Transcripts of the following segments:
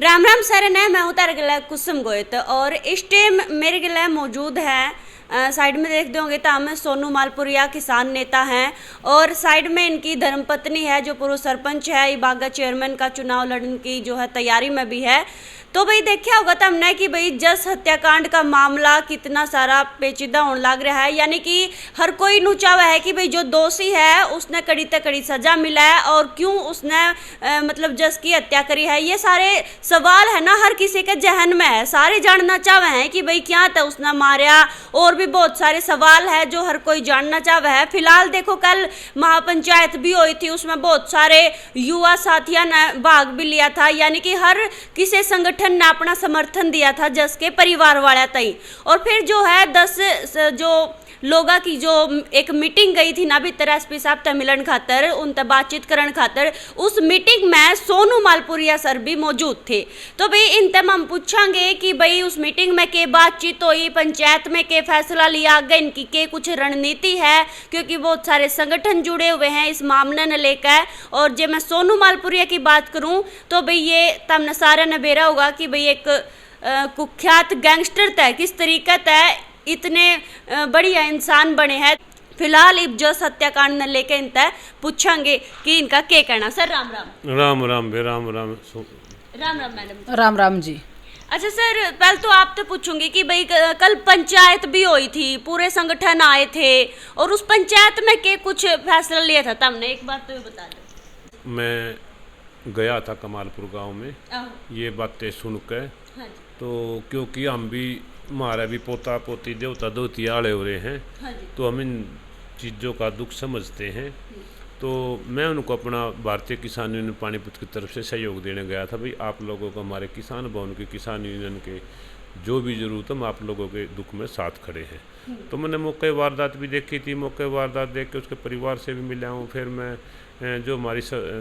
Ram Ram sir ने मैं हूँ तारे गला कुसुम गोयत और इस टाइम मेरे गला मौजूद है साइड में देखते होंगे तो हम सोनू मालपुरिया किसान नेता हैं और साइड में इनकी धर्मपत्नी है जो पूर्व सरपंच है इबागा चेयरमैन का चुनाव लड़ने की जो है तैयारी में भी है। तो भाई देखा होगा तो हमने कि भाई जस हत्याकांड का मामला कितना सारा पेचीदा होने लग रहा है, यानी कि हर कोई नु चाहता है कि भाई जो दोषी है उसने कड़ी से कड़ी सजा मिला है और क्यों उसने मतलब जस की हत्या करी है। ये सारे सवाल है ना हर किसी के जहन में है, सारे जानना चाहते हैं कि भाई क्या था उसने मारा, और भी बहुत सारे सवाल है जो हर कोई जानना चाहता है। फिलहाल देखो कल महापंचायत भी हुई थी, उसमें बहुत सारे युवा साथियों ने भाग भी लिया था, यानी कि हर किसी संगठन ने अपना समर्थन दिया था जस के परिवार वाले तई। और फिर जो है 10 जो लोगों की जो एक मीटिंग गई थी ना भीतर एसपी साहब तक मिलन खातर उनसे बातचीत करन खातर, उस मीटिंग में सोनू मालपुरिया सर भी मौजूद थे। तो भाई इनसे हम पूछांगे कि भाई उस मीटिंग में के बातचीत हुई, पंचायत में के फैसला लिया गया, इनकी के कुछ रणनीति है, क्योंकि बहुत सारे संगठन जुड़े हुए हैं इस मामले ने लेकर। और जब मैं सोनू मालपुरिया की बात करूं तो भाई ये तमने सारे ने बेरा होगा कि भाई एक कुख्यात गैंगस्टर तय किस तरीके तय इतने बढ़िया इंसान बने हैं। फिलहाल इब्जस हत्याकांड ने लेके इनसे पूछेंगे कि इनका क्या कहना। सर राम राम। राम राम बे राम राम। राम राम मैडम। राम राम जी। अच्छा सर, पहले तो आपसे पूछूंगी कि भाई कल पंचायत भी हुई थी, पूरे संगठन आए थे और उस पंचायत में के कुछ फैसला लिया था तुमने, एक बात तो बता दो। मैं गया था कमालपुर गांव में ये बातें सुनकर। हाँ तो क्योंकि हम भी हमारा भी पोता पोती देवता दोती आड़े हो रहे हैं, हाँ तो हम इन चीज़ों का दुख समझते हैं। तो मैं उनको अपना भारतीय किसान यूनियन पानीपत की तरफ से सहयोग देने गया था। भाई आप लोगों को हमारे किसान भवन के किसान यूनियन के जो भी ज़रूरत है हम आप लोगों के दुख में साथ खड़े हैं। तो मैंने मौके वारदात भी देखी थी, मौके वारदात देख के उसके परिवार से भी मिला हूँ। फिर मैं जो हमारी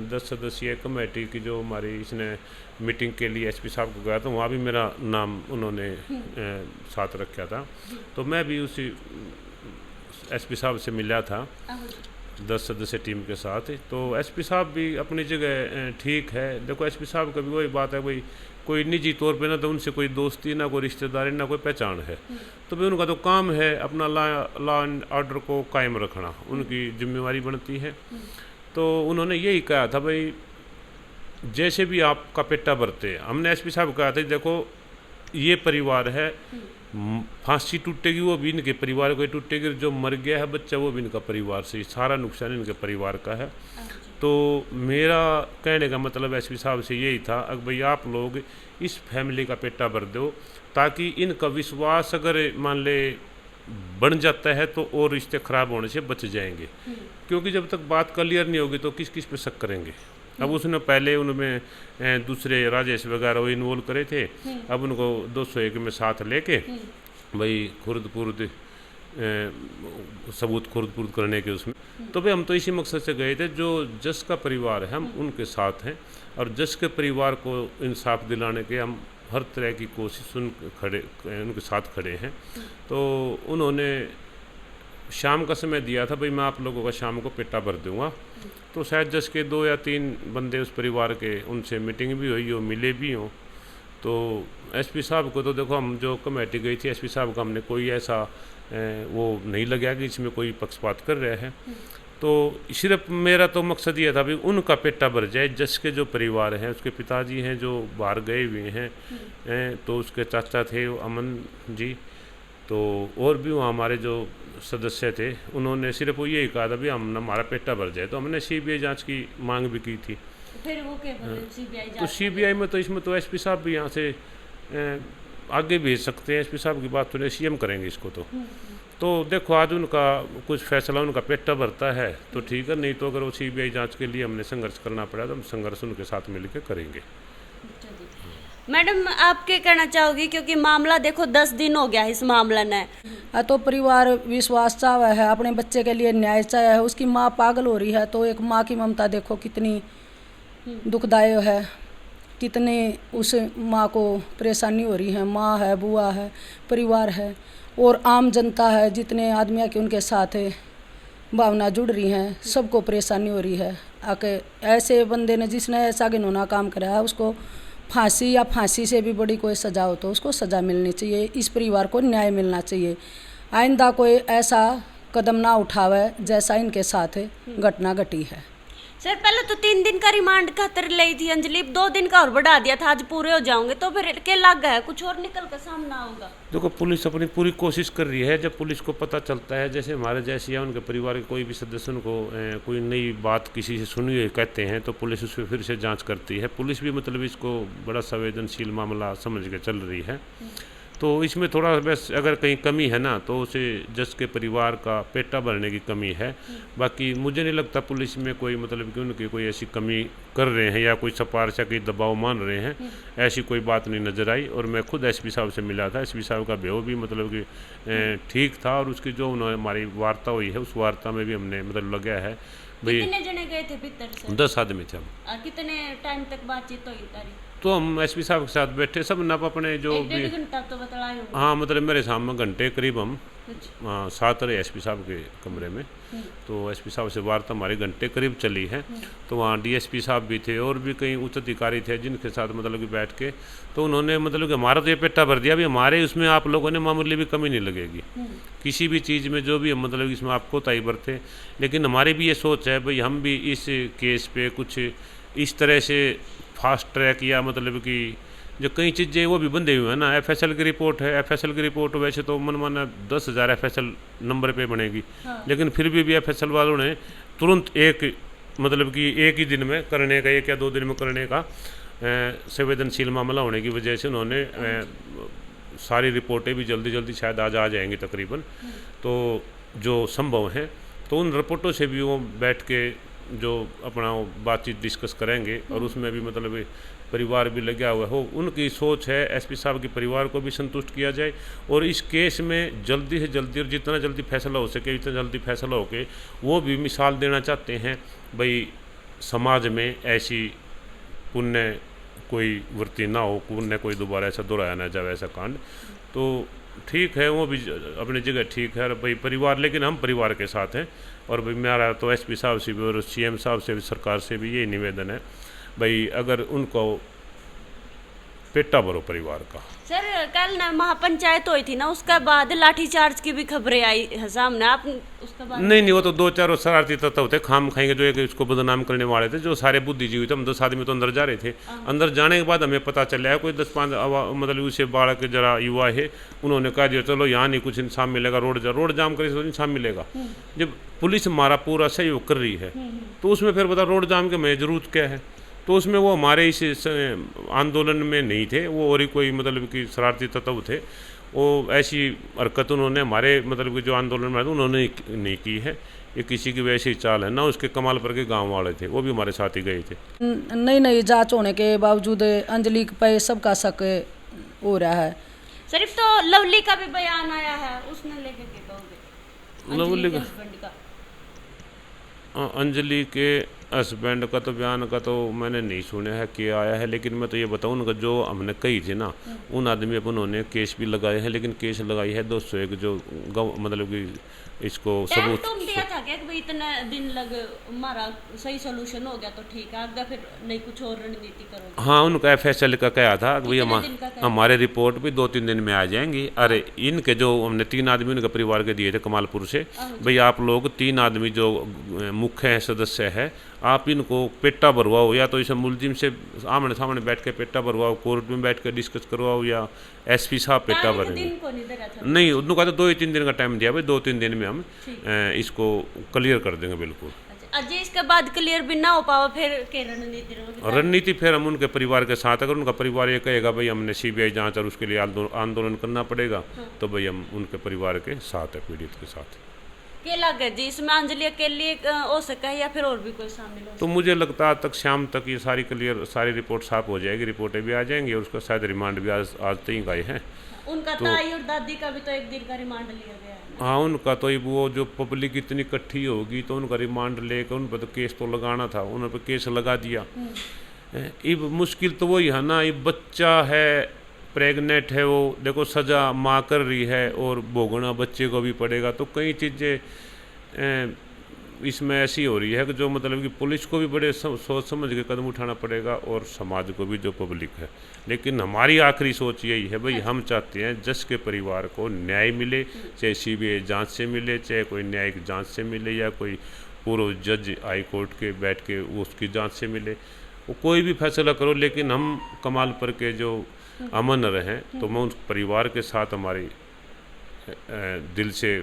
10 सदस्यीय कमेटी की जो हमारी इसने मीटिंग के लिए एसपी साहब को गया था, वहाँ भी मेरा नाम उन्होंने साथ रखा था। तो मैं भी उसी एसपी साहब से मिला था 10 सदस्य टीम के साथ। तो एसपी साहब भी अपनी जगह ठीक है। देखो एसपी साहब का भी वही बात है, भाई कोई निजी तौर पे ना तो उनसे कोई दोस्ती ना कोई रिश्तेदारी ना कोई पहचान है। तो भाई उनका तो काम है अपना लॉ एंड ऑर्डर को कायम रखना, उनकी जिम्मेवारी बनती है। तो उन्होंने यही कहा था भाई जैसे भी आपका पेटा भरते, हमने एसपी साहब कहा था देखो ये परिवार है, फांसी टूटेगी वो भी इनके परिवार को टूटेगी, जो मर गया है बच्चा वो भी इनका परिवार से, सारा नुकसान इनके परिवार का है। तो मेरा कहने का मतलब एसपी साहब से यही था अगर भाई आप लोग इस फैमिली का पेटा भर दो, ताकि इनका विश्वास अगर मान ले बन जाता है तो और रिश्ते खराब होने से बच जाएंगे। क्योंकि जब तक बात क्लियर नहीं होगी तो किस किस पे शक करेंगे। अब उसने पहले उनमें दूसरे राजेश वगैरह इन्वॉल्व करे थे, अब उनको 201 में साथ लेके भाई खुर्द सबूत खुर्द करने के उसमें। तो भाई हम तो इसी मकसद से गए थे, जो जस का परिवार है हम उनके साथ हैं और जस के परिवार को इंसाफ दिलाने के हम हर तरह की कोशिश उनके साथ खड़े हैं। तो उन्होंने शाम का समय दिया था भाई मैं आप लोगों का शाम को पेटा भर दूंगा। तो शायद जस के 2 या 3 बंदे उस परिवार के, उनसे मीटिंग भी हुई हो, मिले भी हों। तो एसपी साहब को तो देखो हम जो कमेटी गई थी एसपी साहब का हमने कोई ऐसा वो नहीं लगा कि इसमें कोई पक्षपात कर रहे हैं। तो सिर्फ मेरा तो मकसद ये था भाई उनका पेटा भर जाए। जस के जो परिवार हैं उसके पिताजी हैं जो बाहर गए हुए हैं, तो उसके चाचा थे अमन जी, तो और भी वहाँ हमारे जो सदस्य थे उन्होंने सिर्फ वो यही कहा था भी हम हमारा पेटा भर जाए। तो हमने सीबीआई जांच की मांग भी की थी। फिर वो क्या बोले सीबीआई जांच? तो सीबीआई में तो इसमें तो एसपी साहब भी यहाँ से आगे भेज सकते हैं। एसपी साहब की बात तो सीएम करेंगे इसको। तो देखो आज उनका कुछ फैसला उनका पेटा भरता है तो ठीक है, नहीं तो अगर वो सीबीआई जांच के लिए हमने संघर्ष करना पड़ा तो हम संघर्ष उनके साथ मिलकर करेंगे। मैडम आप क्या कहना चाहोगी, क्योंकि मामला देखो 10 दिन हो गया इस मामले ने। तो परिवार विश्वास चाहे है, अपने बच्चे के लिए न्याय चाहे है, उसकी माँ पागल हो रही है तो एक माँ की ममता देखो कितनी दुखदायक है, कितनी उस माँ को परेशानी हो रही है। माँ है, बुआ है, परिवार है और आम जनता है, जितने आदमी के उनके साथ है भावना जुड़ रही हैं, सबको परेशानी हो रही है। आके ऐसे बंदे ने जिसने ऐसा घिनौना काम करा है उसको फांसी या फांसी से भी बड़ी कोई सज़ा हो तो उसको सज़ा मिलनी चाहिए। इस परिवार को न्याय मिलना चाहिए। आइंदा कोई ऐसा कदम ना उठावे जैसा इनके साथ घटना घटी है। सर पहले तो 3 दिन का रिमांड खातर ली थी अंजलि, 2 दिन का और बढ़ा दिया था, आज पूरे हो जाओगे तो फिर के लग है कुछ और निकल कर सामना होगा। देखो पुलिस अपनी पूरी कोशिश कर रही है। जब पुलिस को पता चलता है, जैसे हमारे जैसे या उनके परिवार के कोई भी सदस्य को कोई नई बात किसी से सुनी हुई कहते हैं तो पुलिस उस पर फिर से जांच करती है। पुलिस भी मतलब इसको बड़ा संवेदनशील मामला समझ के चल रही है। तो इसमें थोड़ा बस अगर कहीं कमी है ना तो उसे जज के परिवार का पेटा भरने की कमी है। बाकी मुझे नहीं लगता पुलिस में कोई मतलब कि उनकी कोई ऐसी कमी कर रहे हैं या कोई सिफारिश या कोई दबाव मान रहे हैं, ऐसी कोई बात नहीं नज़र आई। और मैं खुद एसपी साहब से मिला था। एसपी साहब का व्यवहार भी मतलब कि ठीक था और उसकी जो उन्होंने हमारी वार्ता हुई है उस वार्ता में भी हमने मतलब लगा है भाई। कितने जने गए थे भीतर से? 10 आदमी थे हम। और कितने टाइम तक बातचीत हुई तारी? तो हम एसपी साहब के साथ बैठे सब ना अपने जो एक डेढ़ घंटा तो बतलाए होंगे। हाँ मतलब मेरे सामने घंटे करीब हम साथ रहे एसपी साहब के कमरे में। तो एसपी साहब से वार्ता हमारी घंटे करीब चली है। तो वहाँ डीएसपी साहब भी थे और भी कई उच्च अधिकारी थे जिनके साथ मतलब कि बैठ के तो उन्होंने मतलब कि हमारा तो ये पेटा भर दिया भी हमारे उसमें आप लोगों ने मामूली भी कमी नहीं लगेगी किसी भी चीज़ में जो भी मतलब इसमें आपको ताई बरते। लेकिन हमारी भी ये सोच है भाई हम भी इस केस पे कुछ इस तरह से फास्ट ट्रैक या मतलब कि जो कई चीज़ें वो भी बंधे हुए हैं ना। एफएसएल की रिपोर्ट है, एफएसएल की रिपोर्ट वैसे तो मनमाना 10,000 एफएसएल नंबर पे बनेगी। लेकिन फिर भी एफएसएल वालों ने तुरंत एक मतलब कि एक ही दिन में करने का 1 या 2 दिन में करने का संवेदनशील मामला होने की वजह से उन्होंने सारी रिपोर्टें भी जल्दी जल्दी शायद आज आ जाएंगी तकरीबन। तो जो संभव है तो उन रिपोर्टों से भी वो बैठ के जो अपना बातचीत डिस्कस करेंगे और उसमें भी मतलब परिवार भी लगा हुआ हो। उनकी सोच है एसपी साहब के परिवार को भी संतुष्ट किया जाए और इस केस में जल्दी से जल्दी और जितना जल्दी फैसला हो सके इतना जल्दी फैसला हो के वो भी मिसाल देना चाहते हैं भाई समाज में ऐसी पुण्य कोई वृत्ति ना हो, पुण्य कोई दोबारा ऐसा दोहराया ना जाए ऐसा कांड। तो ठीक है वो भी अपनी जगह ठीक है भाई परिवार, लेकिन हम परिवार के साथ हैं। और भाई मेरा तो एसपी साहब से भी और सीएम साहब से भी सरकार से भी यही निवेदन है भाई अगर उनको पेटा भरो परिवार का। सर कल ना महापंचायत हुई थी ना उसके बाद लाठीचार्ज की भी खबरें आई है सामने, आप उसके बाद? नहीं वो तो 2-4 शरारती तत्व थे खाम खाएंगे जो एक उसको बदनाम करने वाले थे जो सारे बुद्धिजीवी थे। हम 10 आदमी तो अंदर जा रहे थे। अंदर जाने के बाद हमें पता चला है कोई 10-5 मतलब उसे बालक जरा युवा है उन्होंने कहा दिया चलो यहाँ नहीं कुछ इंसान मिलेगा, रोड जाम करे तो इंसान मिलेगा। जब पुलिस हमारा पूरा सहयोग कर रही है तो उसमें फिर बता रोड जाम के में जरूरत क्या है। तो उसमें वो हमारे इस आंदोलन में नहीं थे, वो और ही कोई मतलब कि शरारती तत्व थे। वो ऐसी हरकत उन्होंने हमारे मतलब कि जो आंदोलन में उन्होंने नहीं की है। ये किसी की वैसी चाल है ना। उसके कमालपुर के गांव वाले थे वो भी हमारे साथ ही गए थे। नई जांच होने के बावजूद अंजलि पे सबका शक हो रहा है। सिर्फ तो लवली का भी बयान आया है, उसने लेके के कहोगे? लवली के हस्बैंड का अंजलि के हस्बैंड का तो बयान का तो मैंने नहीं सुना है कि आया है। लेकिन मैं तो ये बताऊँ उनका जो हमने कही थी ना उन आदमी पर उन्होंने केस भी लगाए हैं। लेकिन केस लगाई है 201 जो मतलब कि इसको सबूत दिया था कि भाई इतने दिन लग हमारा सही सोल्यूशन हो गया तो ठीक है आगे फिर नहीं कुछ और रणनीति करोगे? हाँ उनका एफएसएल का कहा था कि भाई हमारे रिपोर्ट भी 2-3 दिन में आ जाएंगी। अरे इनके जो हमने 3 आदमी उनके परिवार के दिए थे कमालपुर से भाई आप लोग 3 आदमी जो मुख्य है सदस्य है आप इनको पेटा भरवाओ या तो इसे मुलजिम से आमने सामने बैठ के पेटा भरवाओ, कोर्ट में बैठ के डिस्कस करवाओ या एसपी साहब पेटा भरेंगे। नहीं उन्होंने कहा था 2-3 दिन का टाइम दिया भाई 2-3 दिन में हम इसको क्लियर कर देंगे बिल्कुल। अजय इसके बाद क्लियर भी ना हो पावा फिर क्या रणनीति फिर हम उनके परिवार के साथ अगर उनका परिवार ये कहेगा भाई हमने सीबीआई जांच और उसके लिए आंदोलन करना पड़ेगा तो भाई हम उनके परिवार के साथ है, पीड़ित के साथ। क्या लगे जी इसमें अंजलि अकेले हो सका है या फिर और भी कोई शामिल हो? तो मुझे लगता है तक शाम तक ये सारी रिपोर्ट साफ हो जाएगी, रिपोर्टें भी आ जाएंगी और उसका शायद रिमांड भी आज तक गए हैं। उनका ताई और दादी का भी तो 1 दिन का रिमांड लिया गया है। हाँ उनका तो वो जो पब्लिक इतनी इकट्ठी होगी तो उनका रिमांड लेकर उन पर तो केस तो लगाना था, उन पर केस लगा दिया। अब मुश्किल तो वही है ना, ये बच्चा है प्रेग्नेंट है, वो देखो सज़ा माँ कर रही है और भोगना बच्चे को भी पड़ेगा। तो कई चीज़ें इसमें ऐसी हो रही है कि जो मतलब कि पुलिस को भी बड़े सोच समझ के कदम उठाना पड़ेगा और समाज को भी, जो पब्लिक है। लेकिन हमारी आखिरी सोच यही है भाई, हम चाहते हैं जज के परिवार को न्याय मिले, चाहे सीबीआई जांच से मिले, चाहे कोई न्यायिक जांच से मिले, या कोई पूर्व जज हाई कोर्ट के बैठ के उसकी जांच से मिले, वो कोई भी फैसला करो, लेकिन हम कमालपुर के जो अमन रहें। तो मैं उन परिवार के साथ हमारी दिल से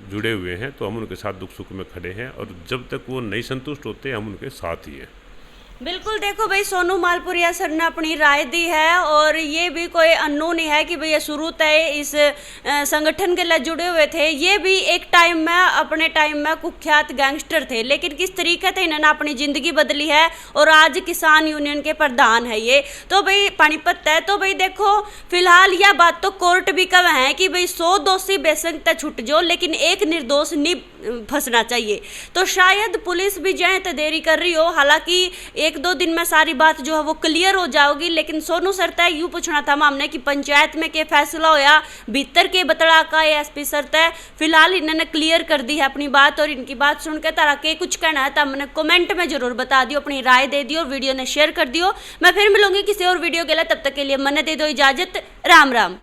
जुड़े हुए हैं, तो हम उनके साथ दुख सुख में खड़े हैं, और जब तक वो नहीं संतुष्ट होते हम उनके साथ ही हैं। बिल्कुल, देखो भाई, सोनू मालपुरिया सर ने अपनी राय दी है, और ये भी कोई अननोन नहीं है कि भैया शुरू तय इस संगठन के लिए जुड़े हुए थे। ये भी एक टाइम में, अपने टाइम में कुख्यात गैंगस्टर थे, लेकिन किस तरीके से इन्होंने अपनी ज़िंदगी बदली है, और आज किसान यूनियन के प्रधान है ये। तो भाई पानीपत है, तो भाई देखो फिलहाल यह बात तो कोर्ट भी कह है कि भाई 100 दोषी बेशक तक छूट जाओ, लेकिन एक निर्दोष नहीं फंसना चाहिए। तो शायद पुलिस भी जो है तो देरी कर रही हो, हालांकि 1-2 दिन में सारी बात जो है वो क्लियर हो जाओगी। लेकिन सोनू सर तय यूँ पूछना था हमने कि पंचायत में क्या फैसला होया, भीतर के बतड़ा का एसपी सर तय फिलहाल इन्होंने क्लियर कर दी है अपनी बात। और इनकी बात सुन के तारा के कुछ कहना है तो हमने कमेंट में जरूर बता दियो, अपनी राय दे दियो, वीडियो ने शेयर कर दियो। मैं फिर मिलूंगी किसी और वीडियो के लिए, तब तक के लिए मन्ने दे दो इजाजत। राम राम।